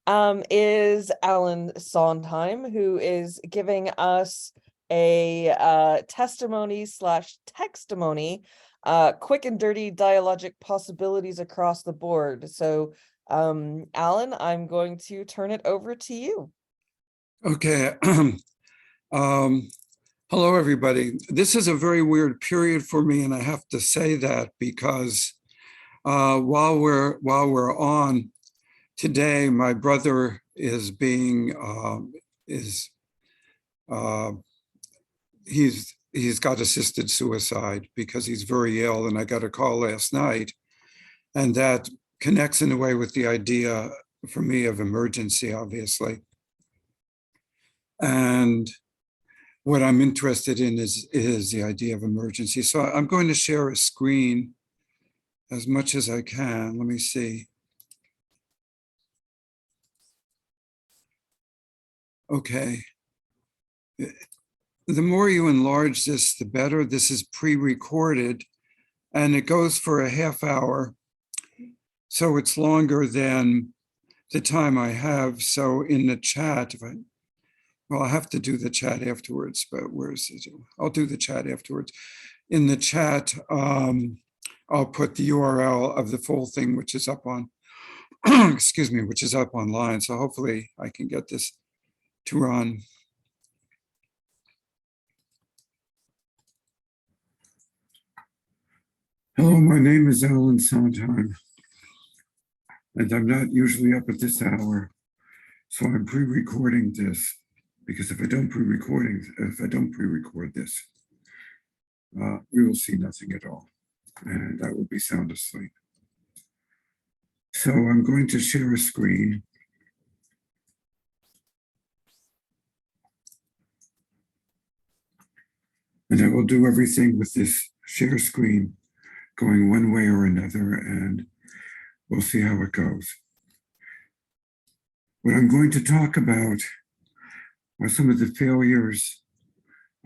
is Alan Sondheim, who is giving us a testimony slash textimony, quick and dirty dialogic possibilities across the board. So, Alan, I'm going to turn it over to you. Okay. Hello, everybody. This is a very weird period for me, and I have to say that because while we're on today, my brother is being he's got assisted suicide because he's very ill, and I got a call last night, and that connects in a way with the idea for me of emergency, obviously. And what I'm interested in is the idea of emergency. So I'm going to share a screen as much as I can. Let me see. Okay. The more you enlarge this, the better. This is pre-recorded, and it goes for a half hour. So it's longer than the time I have. So in the chat, well, I'll have to do the chat afterwards, but where's it? I'll do the chat afterwards. In the chat, I'll put the URL of the full thing, which is up on, excuse me, which is up online. So hopefully I can get this to run. Hello, my name is Alan Sondheim, and I'm not usually up at this hour, so I'm pre-recording this. Because if I don't pre-record this, we will see nothing at all, and I will be sound asleep. So I'm going to share a screen. And I will do everything with this share screen going one way or another, and we'll see how it goes. What I'm going to talk about are some of the failures,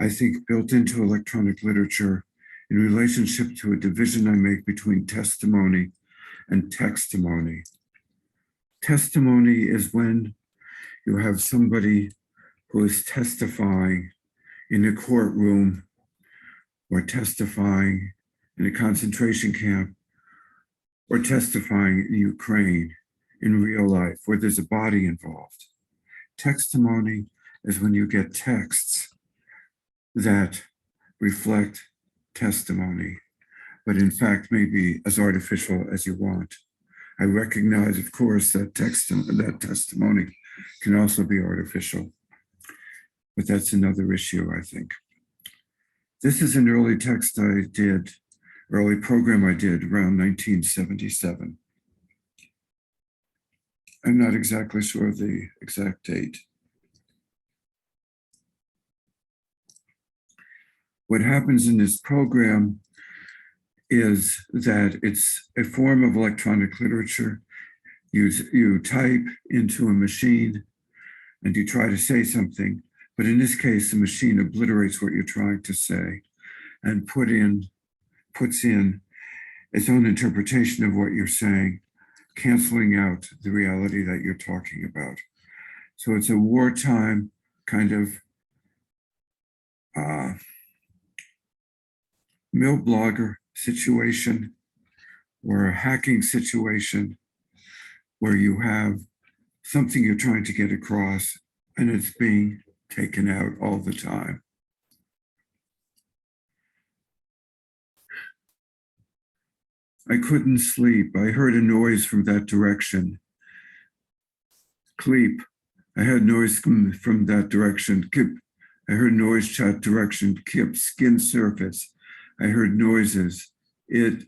I think, built into electronic literature in relationship to a division I make between testimony and textimony. Testimony is when you have somebody who is testifying in a courtroom or testifying in a concentration camp or testifying in Ukraine in real life where there's a body involved. Textimony is when you get texts that reflect testimony, but in fact may be as artificial as you want. I recognize, of course, that testimony can also be artificial, but that's another issue, I think. This is an early text I did, early program I did around 1977. I'm not exactly sure of the exact date. What happens in this program is that it's a form of electronic literature. You type into a machine and you try to say something, but in this case, the machine obliterates what you're trying to say and puts in its own interpretation of what you're saying, canceling out the reality that you're talking about. So it's a wartime kind of mill blogger situation or a hacking situation where you have something you're trying to get across and it's being taken out all the time. I couldn't sleep. I heard a noise from that direction. Cleep. I heard noise from that direction. Kip. I heard noise chat direction. Kip. Skin surface. I heard noises. The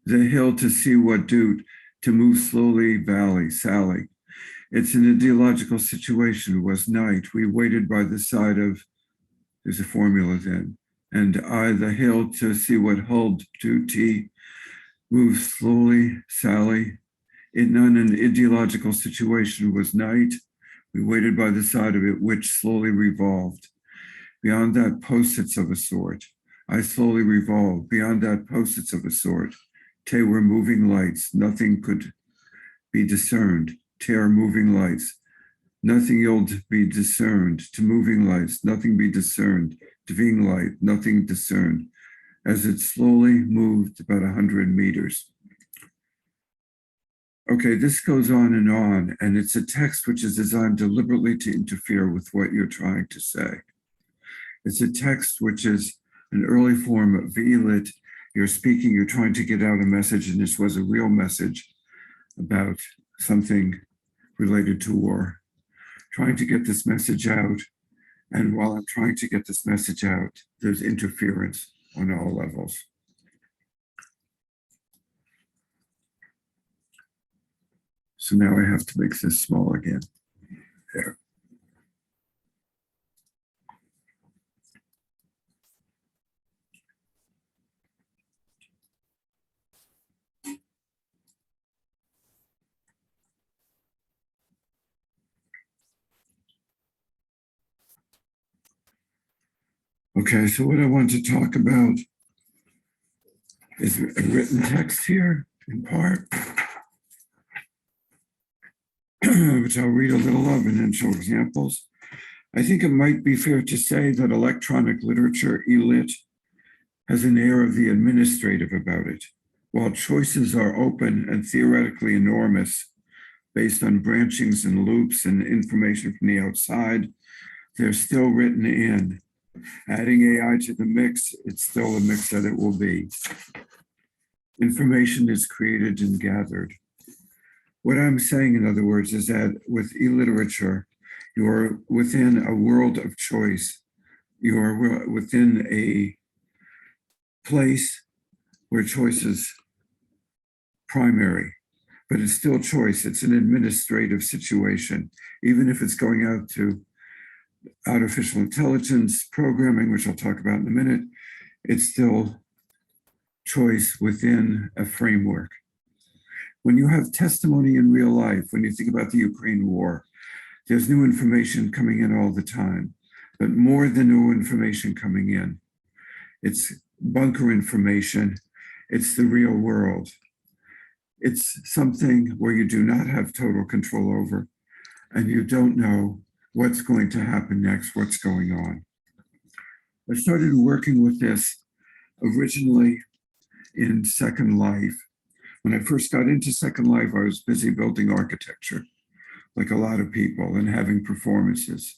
hill to see what do, to move slowly, valley, Sally. It's an ideological situation. It was night. We waited by the side of, there's a formula then, and I, the hill to see what hold to T, move slowly, Sally. In an ideological situation was night. We waited by the side of it, which slowly revolved. Beyond that, post-its of a sort. I slowly revolved. Beyond that, post-its of a sort. They were moving lights. Nothing could be discerned. tear moving lights. Nothing yield be discerned to moving lights, nothing be discerned, to being light, nothing discerned, as it slowly moved about 100 meters. Okay, this goes on, and it's a text which is designed deliberately to interfere with what you're trying to say. It's a text which is an early form of elit. You're speaking, you're trying to get out a message, and this was a real message about something related to war. Trying to get this message out, and while I'm trying to get this message out, there's interference on all levels. So now I have to make this small again. There. Okay, so what I want to talk about is a written text here in part, which I'll read a little of and then show examples. I think it might be fair to say that electronic literature, elit, has an air of the administrative about it. While choices are open and theoretically enormous, based on branchings and loops and information from the outside, they're still written in. Adding AI to the mix, it's still a mix that it will be. Information is created and gathered. What I'm saying, in other words, is that with e-literature, you are within a world of choice. You are within a place where choice is primary, but it's still choice. It's an administrative situation, even if it's going out to artificial intelligence programming, which I'll talk about in a minute. It's still choice within a framework. When you have testimony in real life, when you think about the Ukraine war, there's new information coming in all the time, but more than new information coming in. It's bunker information. It's the real world. It's something where you do not have total control over, and you don't know what's going to happen next, what's going on. I started working with this originally in Second Life. When I first got into Second Life, I was busy building architecture, like a lot of people, and having performances.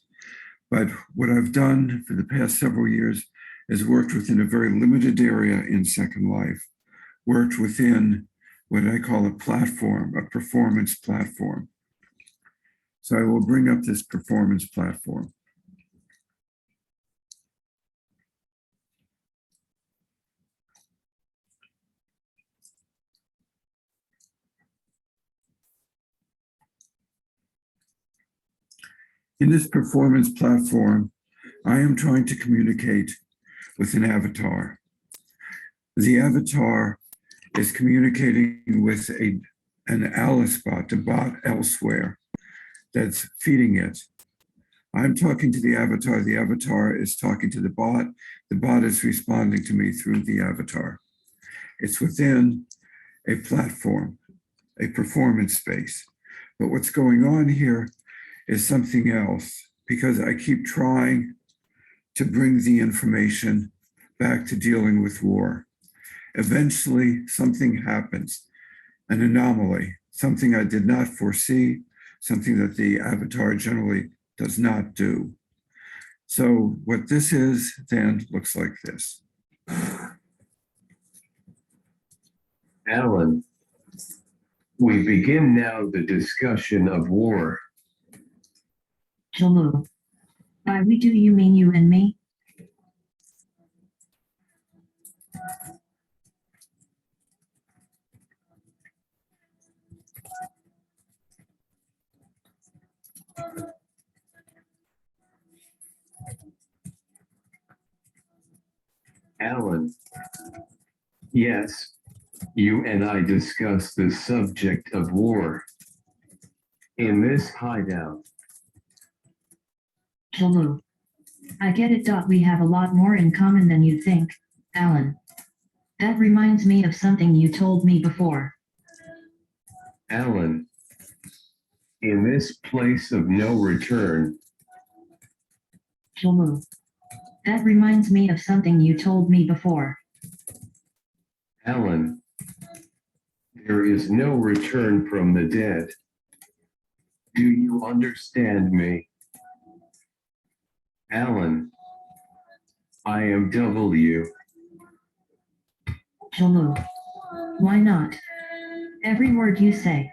But what I've done for the past several years is worked within a very limited area in Second Life, worked within what I call a platform, a performance platform. So I will bring up this performance platform. In this performance platform, I am trying to communicate with an avatar. The avatar is communicating with an Alice bot, a bot elsewhere that's feeding it. I'm talking to the avatar is talking to the bot is responding to me through the avatar. It's within a platform, a performance space. But what's going on here is something else, because I keep trying to bring the information back to dealing with war. Eventually, something happens, an anomaly, something I did not foresee, something that the avatar generally does not do. So what this is then looks like this. Alan, we begin now the discussion of war. Hello. By we do you mean you and me? Alan, yes, you and I discussed the subject of war in this hideout. Hello. I get it. We have a lot more in common than you think, Alan. That reminds me of something you told me before. Alan, In this place of no return, She'll move. That reminds me of something you told me before. Alan, there is no return from the dead. Do you understand me? Alan, I am W. She'll move. Why not? Every word you say.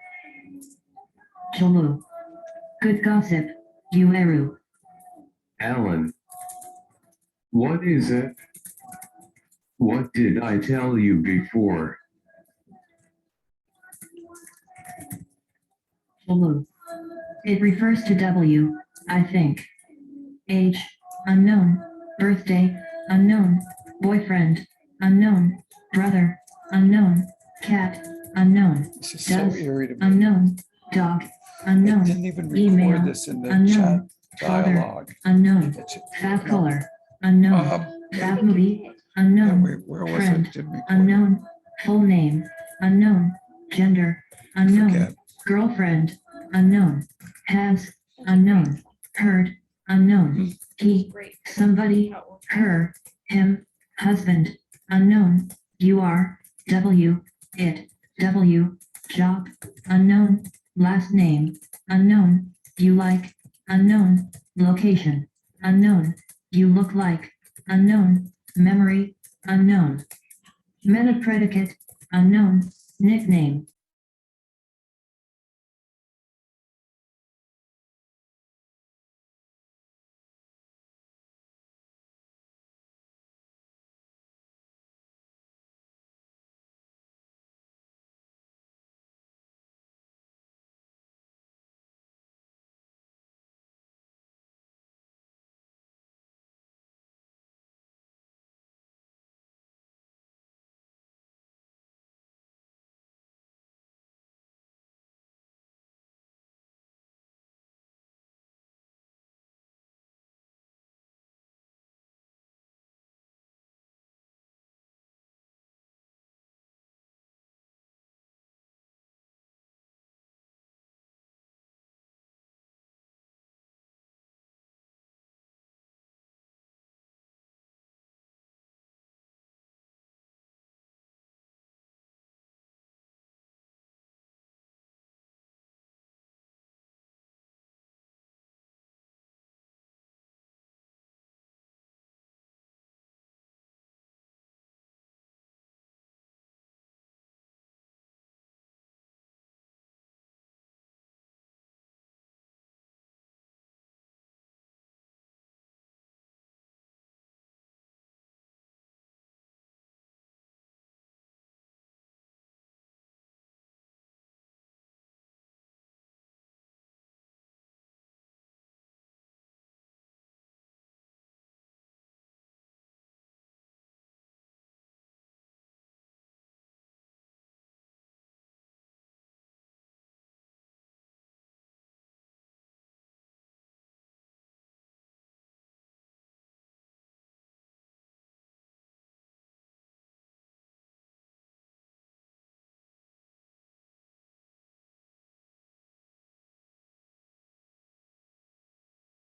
She'll move. Good gossip, you Eru. Alan, what is it? What did I tell you before? She'll move. It refers to W, I think. Age, unknown. Birthday, unknown. Boyfriend, unknown. Brother, unknown. Cat, unknown. This is so Does, eerie to me. unknown. Dog, It unknown. didn't even Email, record this in the unknown. chat Father, dialogue. unknown. It's- Fab no. color, unknown. Fab movie, Yeah, unknown. where was Friend, it? Didn't record it. Unknown. Full name, unknown. Gender, unknown. Forget. Girlfriend, unknown. Has, unknown. Heard, unknown. He, somebody, her, him, husband, unknown. You are, W, it, W, job, unknown. Last name, unknown. You like, unknown. Location, unknown. You look like, unknown. Memory, unknown. Meta predicate, unknown. Nickname,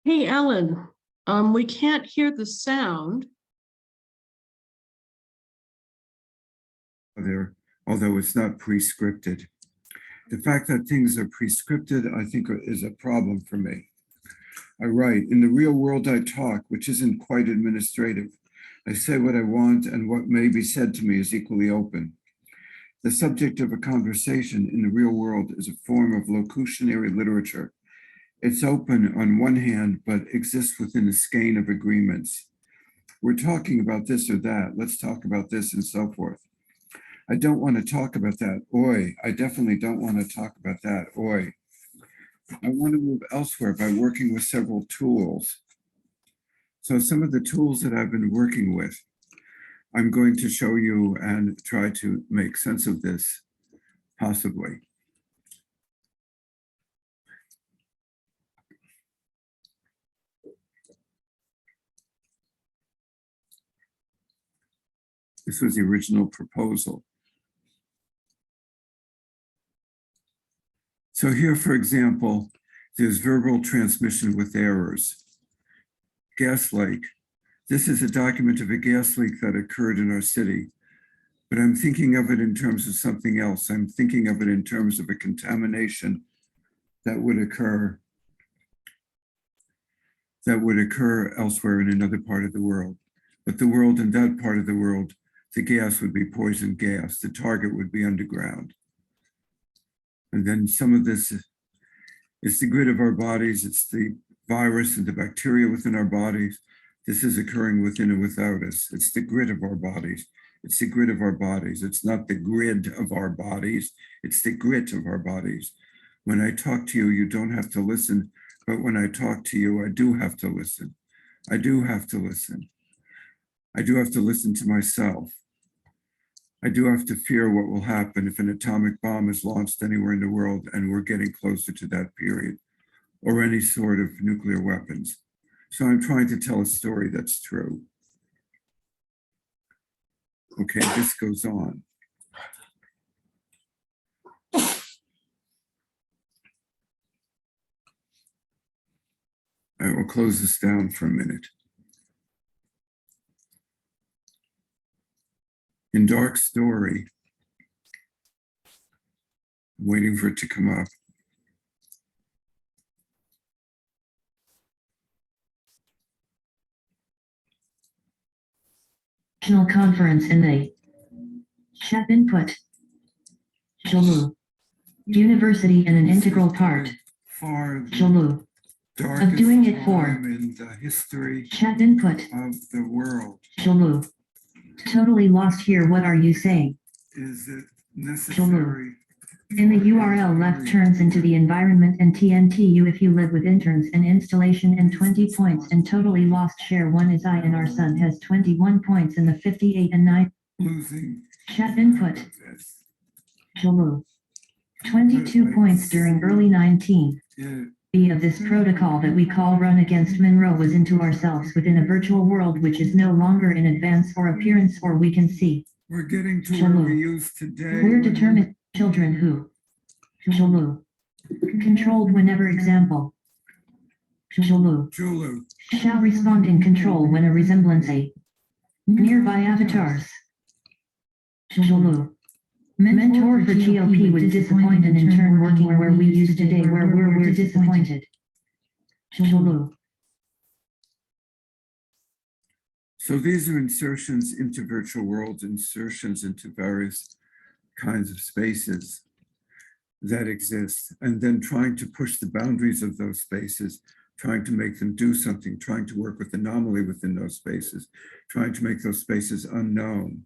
Hey, Ellen, we can't hear the sound. There, although it's not pre-scripted. The fact that things are pre-scripted, I think, is a problem for me. I write, in the real world I talk, which isn't quite administrative. I say what I want, and what may be said to me is equally open. The subject of a conversation in the real world is a form of locutionary literature. It's open on one hand, but exists within a skein of agreements. We're talking about this or that. Let's talk about this, and so forth. I don't want to talk about that. Oi, I definitely don't want to talk about that. Oi. I want to move elsewhere by working with several tools. So some of the tools that I've been working with, I'm going to show you and try to make sense of this, possibly. This was the original proposal. So here, for example, there's verbal transmission with errors. Gas leak. This is a document of a gas leak that occurred in our city, but I'm thinking of it in terms of something else. I'm thinking of it in terms of a contamination that would occur elsewhere in another part of the world. But the world in that part of the world, the gas would be poison gas. The target would be underground. And then some of this is the grid of our bodies. It's the virus and the bacteria within our bodies. This is occurring within and without us. It's the grid of our bodies. It's the grid of our bodies. It's not the grid of our bodies. It's the grit of our bodies. When I talk to you, you don't have to listen. But when I talk to you, I do have to listen. I do have to listen. I do have to listen to myself. I do have to fear what will happen if an atomic bomb is launched anywhere in the world and we're getting closer to that period, or any sort of nuclear weapons. So I'm trying to tell a story that's true. Okay, this goes on. I will close this down for a minute. In Dark Story, I'm waiting for it to come up. National Conference in the chat input. Julu. University and an integral part. Far Julu. darkest doing it for time in the history Chat input. of the world. Julu. Totally lost here. What are you saying? Is it necessary? In the URL left turns into the environment and TNTU if you live with interns and installation and 20 points and totally lost share 1 is I and our son has 21 points in the 58 and 9. Losing Chat input. this. Julu. 22 points during early 19. It B of this protocol that we call run against Monroe was into ourselves within a virtual world which is no longer in advance or appearance or we can see. We're getting to where we used today. We're determined children who Julu. Controlled whenever example. Julu. Julu. Shall respond in control when a resemblance a nearby avatars. Julu. Mentor for GOP would disappoint and in turn working where we used today where we're disappointed. Julu. So these are insertions into virtual worlds, insertions into various kinds of spaces that exist, and then trying to push the boundaries of those spaces, trying to make them do something, trying to work with anomaly within those spaces, trying to make those spaces unknown.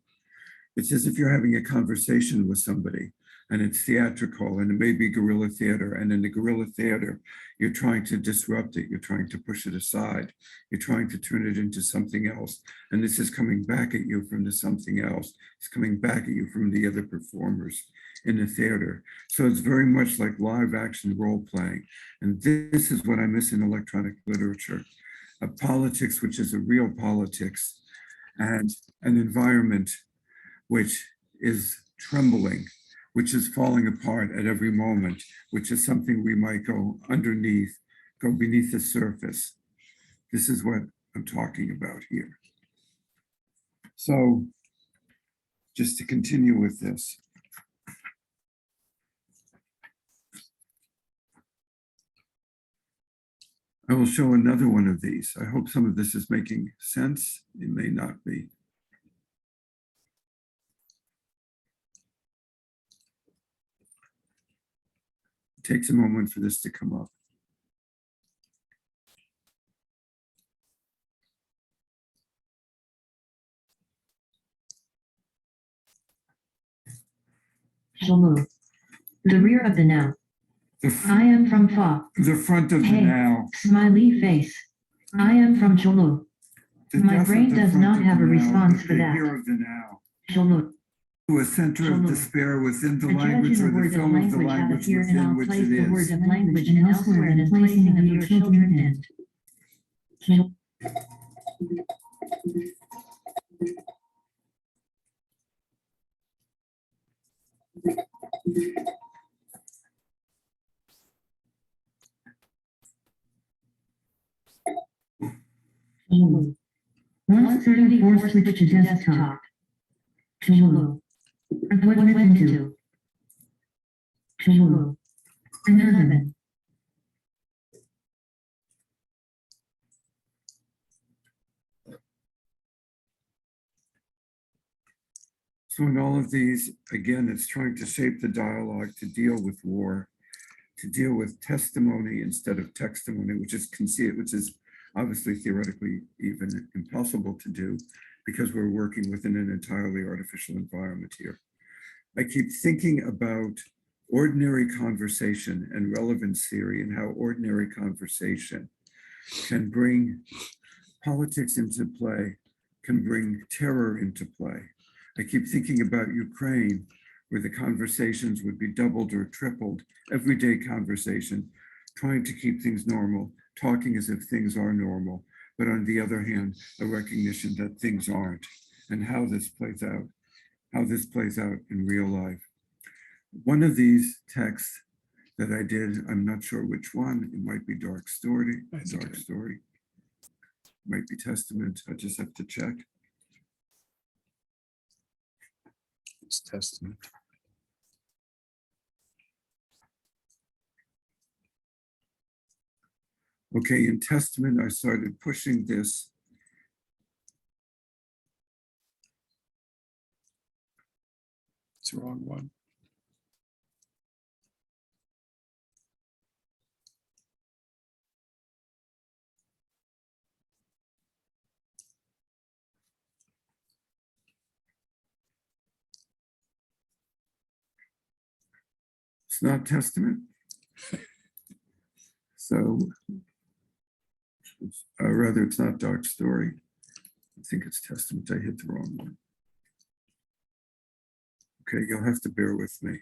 It's as if you're having a conversation with somebody and it's theatrical and it may be guerrilla theater. And in the guerrilla theater, you're trying to disrupt it. You're trying to push it aside. You're trying to turn it into something else. And this is coming back at you from the something else. It's coming back at you from the other performers in the theater. So it's very much like live action role playing. And this is what I miss in electronic literature, a politics, which is a real politics, and an environment which is trembling, which is falling apart at every moment, which is something we might go underneath, go beneath the surface. This is what I'm talking about here. So just to continue with this. I will show another one of these. I hope some of this is making sense. It may not be. It takes a moment for this to come up. Julu. The rear of the now. I am from Fa. The front of the Hey, now. smiley face. I am from Julu. The My death of brain the does front not of have the a now, response but for the that. here of the now. Julu. To a center of Julu. despair within the A judge language in or a the word of film of the language out of language here and within I'll which place it the word is. of language and elsewhere and in placing of your children and Tool. 134 switch to desktop. Tool. Equipment into. Tool. 11. So in all of these, again, it's trying to shape the dialogue to deal with war, to deal with testimony instead of textimony, which is obviously theoretically even impossible to do because we're working within an entirely artificial environment here. I keep thinking about ordinary conversation and relevance theory and how ordinary conversation can bring politics into play, can bring terror into play. I keep thinking about Ukraine, where the conversations would be doubled or tripled, everyday conversation, trying to keep things normal, talking as if things are normal, but on the other hand, a recognition that things aren't, and how this plays out in real life. One of these texts that I did, I'm not sure which one, it might be Dark Story, might be Testament, I just have to check. It's Testament. Okay, in Testament, I started pushing this. It's the wrong one. It's not Testament. So, rather, it's not Dark Story. I think it's Testament. I hit the wrong one. Okay, you'll have to bear with me.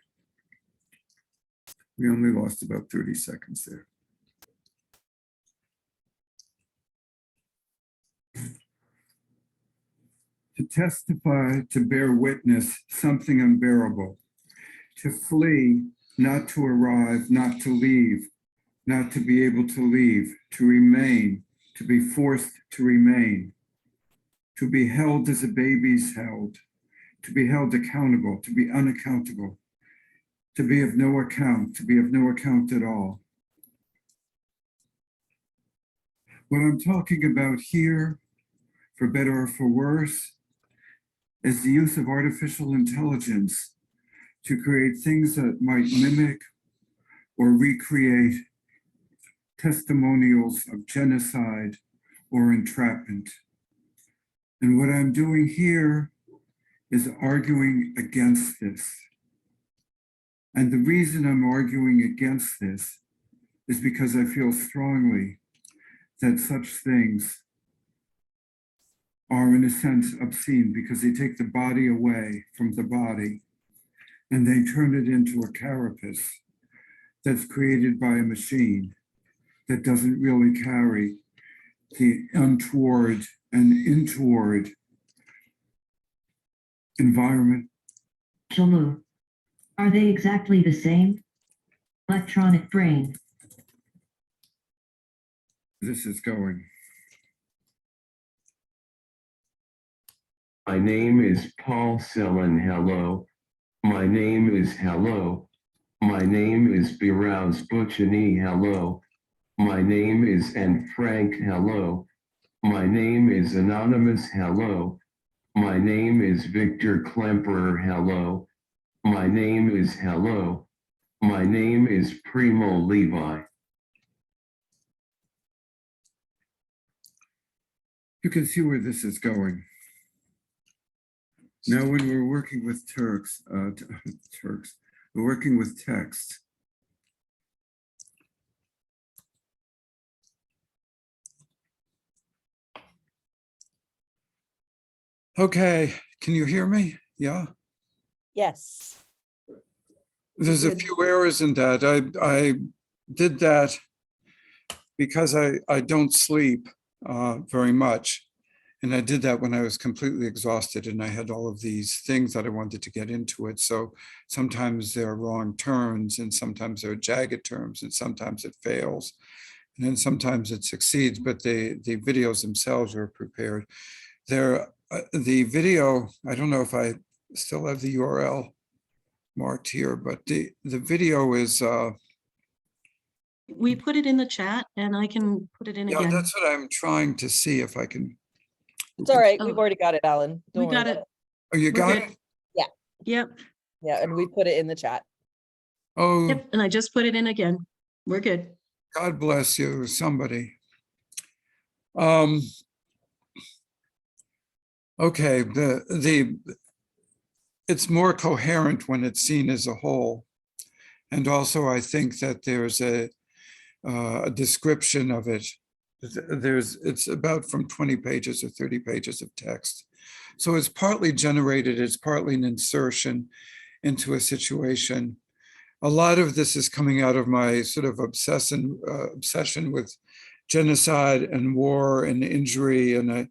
We only lost about 30 seconds there. To testify, to bear witness, something unbearable. To flee, not to arrive, not to leave, not to be able to leave, to remain, to be forced to remain, to be held as a baby's held, to be held accountable, to be unaccountable, to be of no account, to be of no account at all. What I'm talking about here, for better or for worse, is the use of artificial intelligence to create things that might mimic or recreate testimonials of genocide or entrapment. And what I'm doing here is arguing against this. And the reason I'm arguing against this is because I feel strongly that such things are in a sense obscene because they take the body away from the body and they turn it into a carapace that's created by a machine that doesn't really carry the untoward and intoward environment. Shalom. Are they exactly the same? Electronic brain. This is going. My name is Paul Sellen. Hello. My name is Hello. My name is Birouz Buchani. Hello. My name is Anne Frank. Hello. My name is Anonymous. Hello. My name is Victor Klemperer. Hello. My name is Hello. My name is Primo Levi. You can see where this is going. Now, when we're working with we're working with text. Okay, can you hear me? Yeah, Yes. there's a Good. few errors in that. I did that because I don't sleep very much. And I did that when I was completely exhausted and I had all of these things that I wanted to get into it. So sometimes there are wrong turns and sometimes there are jagged turns and sometimes it fails. And then sometimes it succeeds, but the videos themselves are prepared. There, the video, I don't know if I still have the URL marked here, but the video is, We put it in the chat and I can put it in yeah, again. that's what I'm trying to see if I can. It's all right. Oh. We've already got it, Alan. We Don't worry got about it. Oh, you We're got good. it? Yep, Yeah, and we put it in the chat. Oh, yep, and I just put it in again. We're good. God bless you, somebody. Okay, it's more coherent when it's seen as a whole. And also I think that there's a description of it. It's about from 20 pages or 30 pages of text. So it's partly generated, it's partly an insertion into a situation. A lot of this is coming out of my sort of obsession with genocide and war and injury. And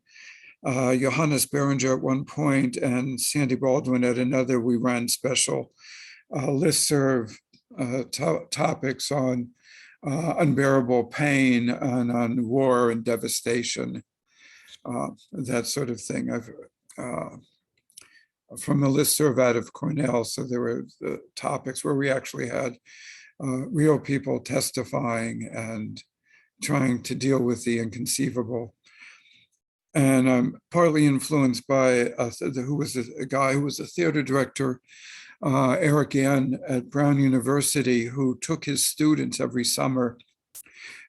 Johannes Berenger at one point and Sandy Baldwin at another, we ran special listserv topics on unbearable pain and on war and devastation, that sort of thing. I've from a listserv out of Cornell, so there were the topics where we actually had real people testifying and trying to deal with the inconceivable. And I'm partly influenced by who was a guy who was a theater director, Eric Gann at Brown University, who took his students every summer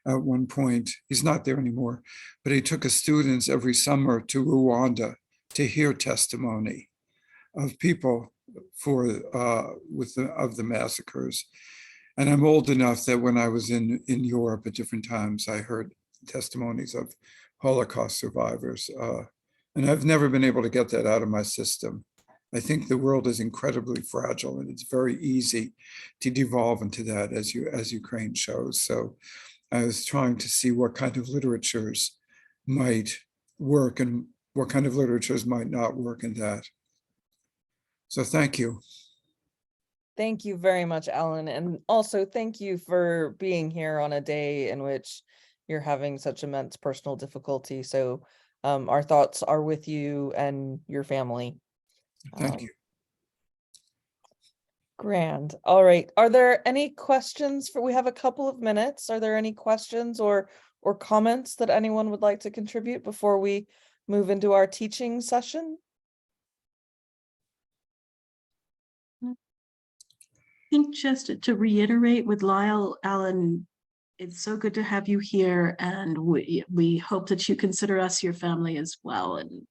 at one point. He's not there anymore, but he took his students every summer to Rwanda to hear testimony of people of the massacres. And I'm old enough that when I was in Europe at different times, I heard testimonies of Holocaust survivors. And I've never been able to get that out of my system. I think the world is incredibly fragile and it's very easy to devolve into that, as Ukraine shows. So I was trying to see what kind of literatures might work and what kind of literatures might not work in that. So thank you. Thank you very much, Alan. And also thank you for being here on a day in which you're having such immense personal difficulty. So our thoughts are with you and your family. Thank you. Grand. All right. Are there any questions we have a couple of minutes. Are there any questions or comments that anyone would like to contribute before we move into our teaching session? I think just to reiterate with Lyle, Alan, it's so good to have you here, and we hope that you consider us your family as well. And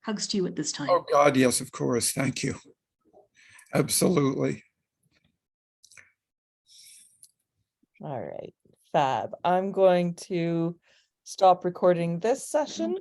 hugs to you at this time. Oh God, yes, of course. Thank you. Absolutely. All right. Fab. I'm going to stop recording this session.